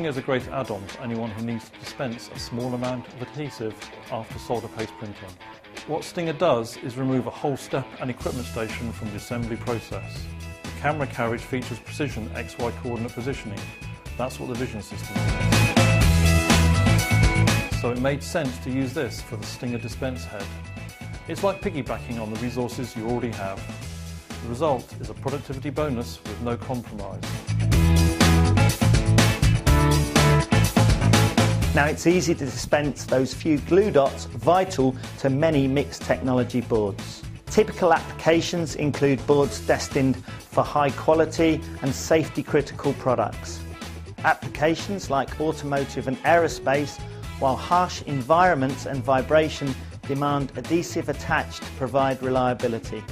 Stinger is a great add-on to anyone who needs to dispense a small amount of adhesive after solder paste printing. What Stinger does is remove a whole step and equipment station from the assembly process. The camera carriage features precision XY coordinate positioning. That's what the vision system is. So it made sense to use this for the Stinger dispense head. It's like piggybacking on the resources you already have. The result is a productivity bonus with no compromise. Now it's easy to dispense those few glue dots vital to many mixed technology boards. Typical applications include boards destined for high quality and safety critical products. Applications like automotive and aerospace, while harsh environments and vibration demand adhesive attached to provide reliability.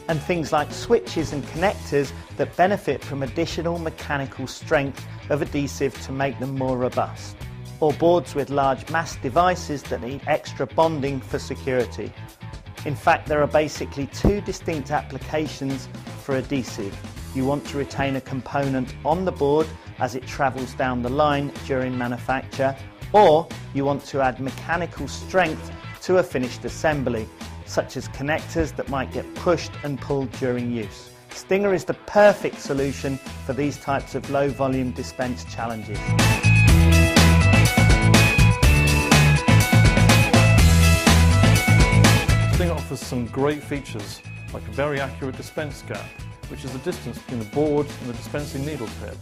And things like switches and connectors that benefit from additional mechanical strength of adhesive to make them more robust. Or boards with large mass devices that need extra bonding for security. In fact, there are basically two distinct applications for adhesive. You want to retain a component on the board as it travels down the line during manufacture, or you want to add mechanical strength to a finished assembly, such as connectors that might get pushed and pulled during use. Stinger is the perfect solution for these types of low volume dispense challenges. Stinger offers some great features, like a very accurate dispense gap, which is the distance between the board and the dispensing needle tip,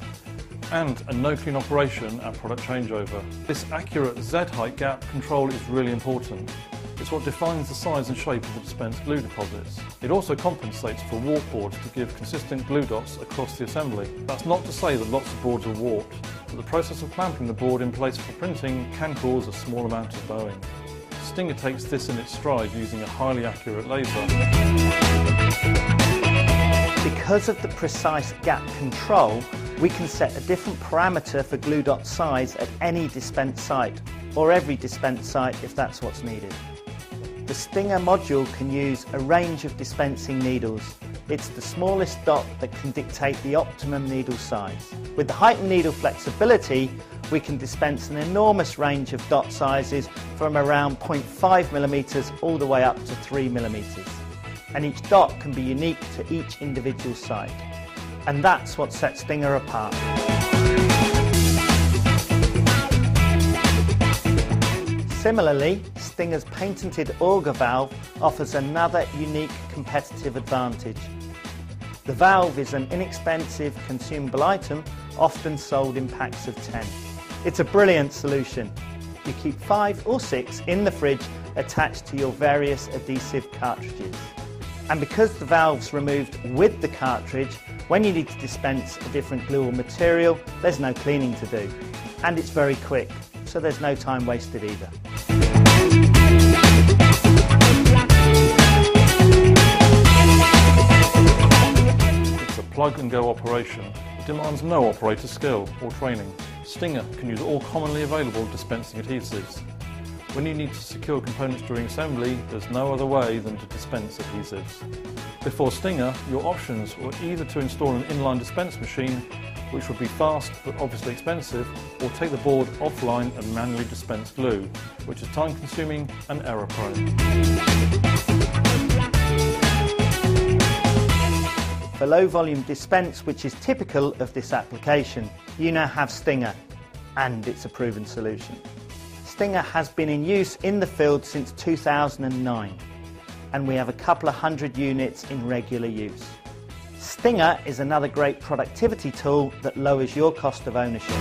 and a no-clean operation at product changeover. This accurate Z-height gap control is really important. It's what defines the size and shape of the dispensed glue deposits. It also compensates for warp boards to give consistent glue dots across the assembly. That's not to say that lots of boards are warped, but the process of clamping the board in place for printing can cause a small amount of bowing. Stinger takes this in its stride using a highly accurate laser. Because of the precise gap control, we can set a different parameter for glue dot size at any dispense site, or every dispense site if that's what's needed. The Stinger module can use a range of dispensing needles. It's the smallest dot that can dictate the optimum needle size. With the heightened needle flexibility, we can dispense an enormous range of dot sizes from around 0.5mm all the way up to 3mm. And each dot can be unique to each individual site. And that's what sets Stinger apart. Similarly, Stinger's patented auger valve offers another unique competitive advantage. The valve is an inexpensive consumable item, often sold in packs of 10. It's a brilliant solution. You keep 5 or 6 in the fridge attached to your various adhesive cartridges. And because the valve's removed with the cartridge, when you need to dispense a different glue or material, there's no cleaning to do. And it's very quick, so there's no time wasted either. It's a plug-and-go operation that demands no operator skill or training. Stinger can use all commonly available dispensing adhesives. When you need to secure components during assembly, there's no other way than to dispense adhesives. Before Stinger, your options were either to install an inline dispense machine, which would be fast but obviously expensive, or take the board offline and manually dispense glue, which is time-consuming and error-prone. For low-volume dispense, which is typical of this application, you now have Stinger, and it's a proven solution. Stinger has been in use in the field since 2009, and we have a couple of hundred units in regular use. Stinger is another great productivity tool that lowers your cost of ownership.